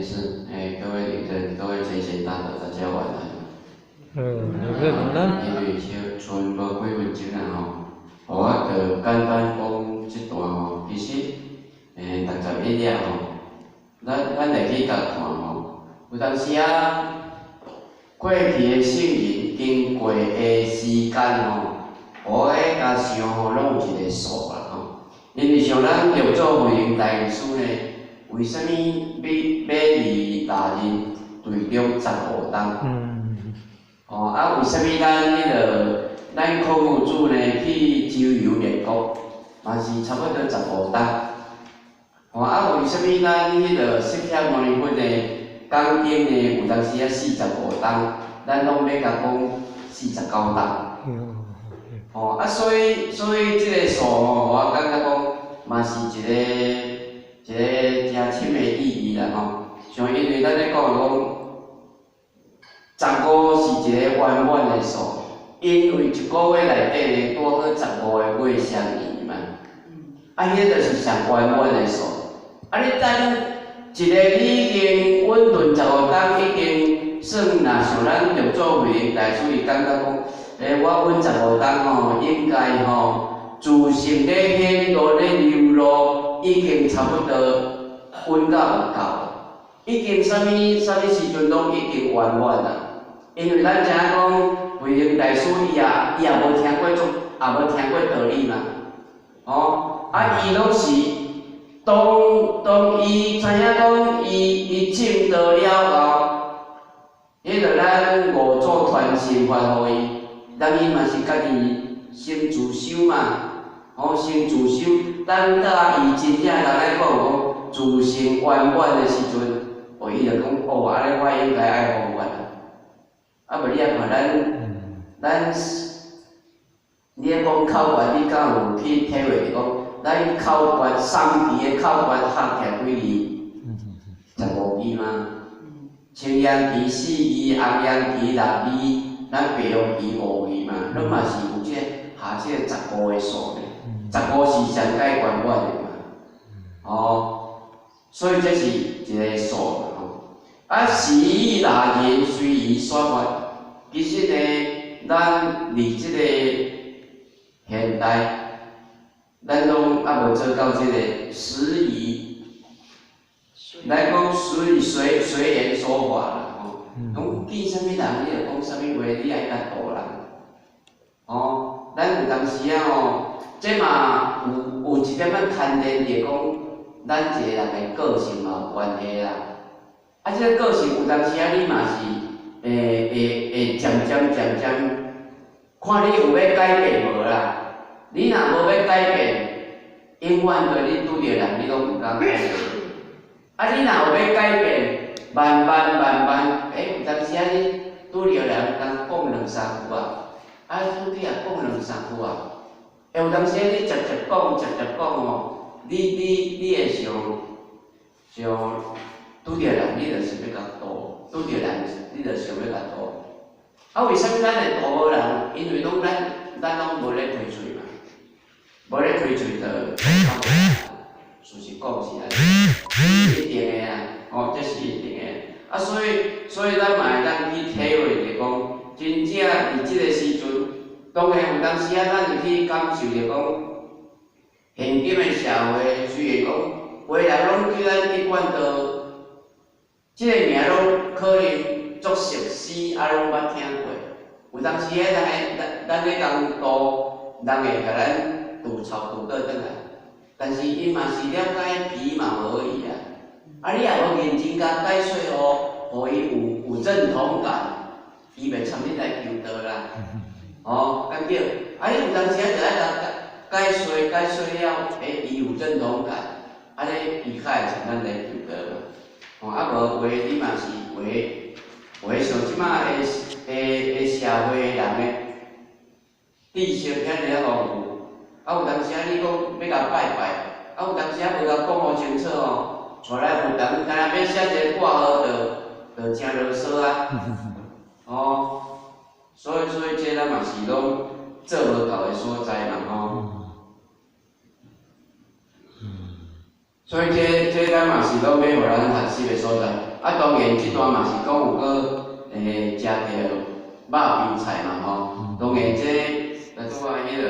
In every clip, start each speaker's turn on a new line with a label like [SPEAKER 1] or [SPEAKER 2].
[SPEAKER 1] 是，各位领队、各位财神大德，大家晚安。
[SPEAKER 2] 你晚安。
[SPEAKER 1] 因为剩无几分钟啦吼，我就简单讲这段吼，其实61页吼，咱来去甲看吼，有当时啊，过去的圣人经过的时间吼，我个甲想吼，拢有一个数啦吼，因为像咱六祖慧能大师呢。为什么要离大人队中15天？为什么咱孔夫子呢去周游列国，嘛是差不多15天？为什么咱释迦牟尼佛呢讲经呢有当时啊45天，咱拢要甲讲49天？所以这个数吼，我感觉讲嘛是一个真深的意义啦吼。像因为咱咧讲15是一个圆满的数，因为一个月内底呢拄好15个月相宜嘛。迄就是上圆满的数。你等一个已经稳顿15天，已经算若像咱六祖慧能大师伊感觉讲，我稳15天吼，应该吼自性咧显露咧流露。已经差不多稳到有够，已经啥物时阵拢已经圆满啦。因为咱知影讲，慧能大师伊也无听过道理嘛，伊拢是当伊知影讲伊证道了后，迄个咱五祖传心法互伊，咱伊嘛是家己先自修嘛。先自修，等到伊真正人来讲自性圆满的时阵，伊就讲安尼我应该爱方法啦。无你啊看咱，你咧讲口诀，你敢有去体会讲，咱口诀三字的口诀合起来几字？15字吗？青阳字4字，红阳字6字，咱白龙字5字嘛，咱嘛是有下这个15个数呢。15是上界圆满的嘛，所以这是一个数吼。时以大人随伊说法，其实呢，咱离这个现代，咱拢无做到这个时宜，来讲随缘说法啦吼。讲见啥物人，你就讲啥物话，你爱甲度人。咱有当时啊这嘛有一点仔牵连，就讲咱一个人的个性嘛有关系啦。这个个性有当时你嘛是会渐渐，看你有要改变无啦。你若无要改变，永远对你拄着人，你拢毋敢改变。你若有要改变，慢，有当时你拄着人，讲2、3句拄你也讲2、3句有当时你直接讲你会想拄着人，你就是要甲度；拄着人，你就想要甲度。为什么咱会度无人？因为咱拢无咧开喙嘛，无咧开喙就讲袂人。事实讲是安尼，一定的啊，这是一定的。所以咱嘛会当去体会着讲，真正伫即个时阵。当然有当时咱就去感受着讲，现今的社会虽然讲，有的人拢对咱一贯道，即个名拢可能足熟悉，拢捌听过。有当时咱咧讲道，人会甲咱吐槽倒转来，但是伊嘛是了解皮毛而已啊。你也无认真甲解说互伊有认同感，伊袂参你来求道啦。敢对？你有当时就爱甲解说了，伊有认同感，安尼伊较会像咱来求道嘛。无话你嘛是话像即马的社会人的知识遐尔丰富，有当时你讲要甲拜拜，有当时无甲讲互清楚带来负担，干那要写一个挂号就真啰嗦啊。所以这咱嘛是拢做无到的所在嘛所以这咱嘛是拢要互咱学习的所在。啊，当然这段嘛是讲有个食着肉饼菜嘛吼。当然这拄啊迄个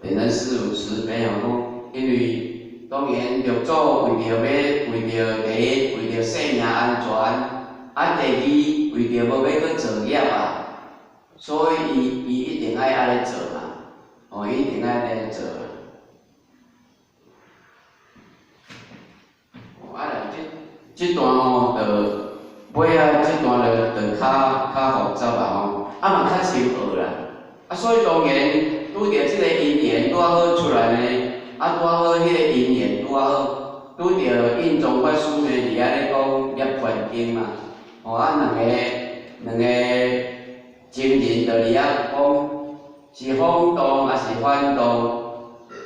[SPEAKER 1] 点人事有慈悲吼讲，因为当然六祖为着第一为着性命安全，啊第二为着无要去造业啊，所以伊一定爱安尼做嘛，哦，一定爱安尼做。 这段吼，尾啊，这段就较复杂啊吼，啊嘛较深奥啦。啊，所以当然拄着即个因缘拄啊好出来呢，啊拄啊好迄个因缘拄啊好，拄着印宗法师呢，伫安尼讲涅槃经嘛，吼啊两个僧人就伫遐讲是风动还是反动，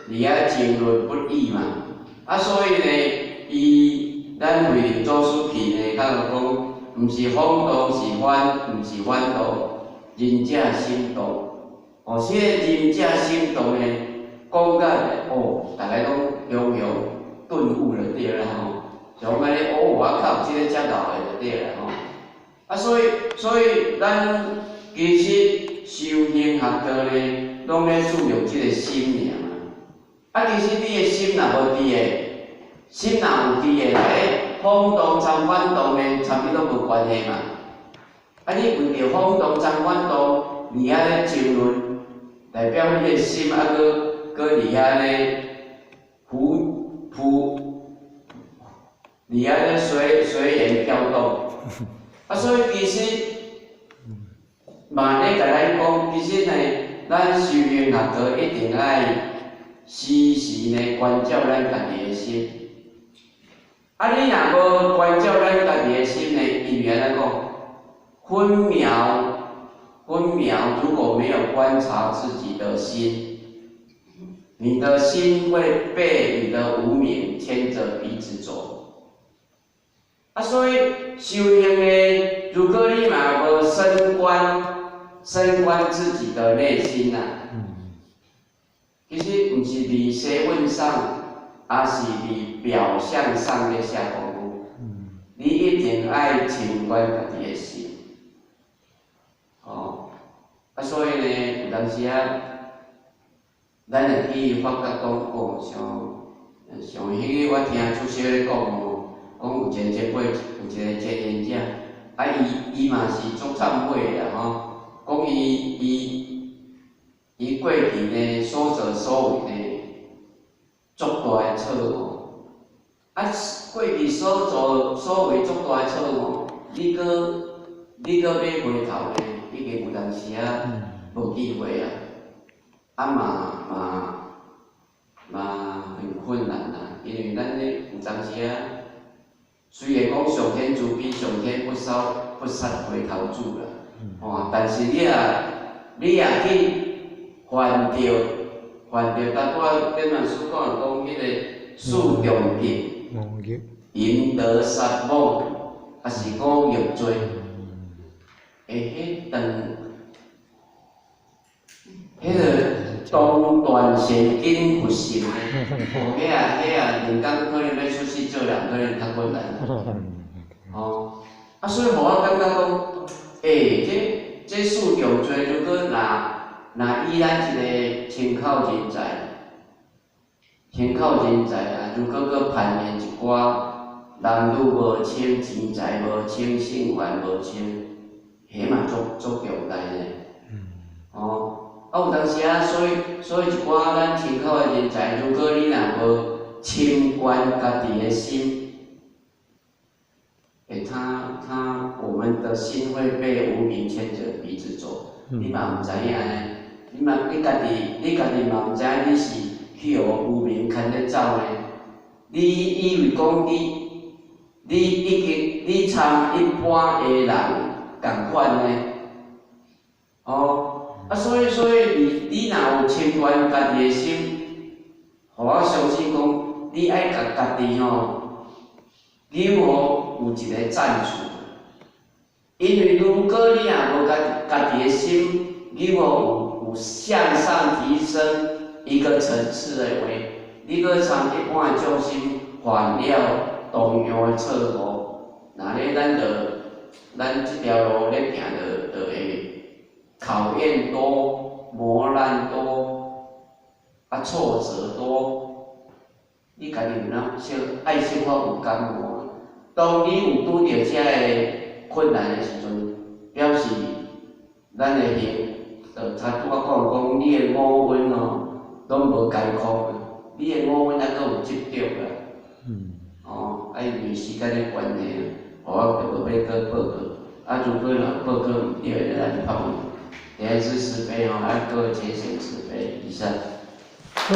[SPEAKER 1] 伫遐争论不已嘛。啊，所以呢，咱慧能祖师去呢，较有讲，毋是风动是毋是反动，仁者心动。哦，这个仁者心动呢，讲甲哦，大家拢拥有顿悟了对啦吼，像安尼哦，我靠，这个遮老的就对啦吼。啊，所以咱其实修行学道呢，拢咧注重这个心尔嘛。啊，其实你的心若无伫个。 心若有伫个，风动参反动呢，参与拢无关系嘛。啊，你为着风动参反动，而遐咧争论，代表你的心啊，搁伫遐咧伫遐咧随缘飘动。啊，所以其实嘛咧甲咱讲，其实呢，咱修行学道一定爱时时呢关照咱家己的心。 啊，你若无关照咱家己的心呢？因为安怎讲？分秒，如果没有观察自己的心，你的心会被你的无明牵着鼻子走。啊，所以修行呢，如果你嘛无深观自己的内心啊，其实毋是伫学问上。 也是伫表象上咧下功夫，你一定爱清观家己的心，哦，啊，所以呢，有当时啊，咱会去发觉讲，哦，像迄个我听出席咧讲哦，讲有一个接演者，啊，伊嘛是足忏悔的吼，讲伊过去呢所作所为呢。 足大诶错误，啊！过去所做所为足大诶错误，你搁要回头呢，已经有当时啊无机会啊，啊嘛很困难啦，因为咱咧有当时啊，虽然讲上天慈悲，上天不杀回头主啦，哦，但是你也去犯着。 犯着甲我顶下所讲迄个四重极，淫得杀妄，还是五欲罪，迄个东段神经不行咧，迄人工可能要出去做人，可能较困难。哦，啊，所以我感觉讲，这四重罪如果若以咱一个参考人才啊，如果搁攀援一寡男女无清、钱财无清、性缘无清，迄嘛足重大呢。哦，啊有当时啊，所以一寡咱参考的人才，如果你若无清观家己的心，我们的心会被无明牵着鼻子走，你嘛毋知影呢。 你家己嘛毋知影你是去互无明牵咧走呢？你以为讲你参一般的人共款呢？哦，啊，所以你若有清观家己的心，互我相信讲，你爱甲家己吼，你有一个赞处，因为如果你若无家己的心，你有向上提升一个层次的你搁参一般的救心烦了同样的错误，那咧咱即条路咧行就会考验多、磨难多、挫折多。你家己有哪小爱小可有感悟？当你有拄着遮个困难的时阵，表示咱的行，就他拄我讲你的五蕴哦，拢无艰苦，你的五蕴还阁有执着啦。因为时间的关系，我就无要阁报告。如果若报告唔对的，咱拍问。第一次慈悲哦，各位节省慈悲，以上。
[SPEAKER 2] 哦。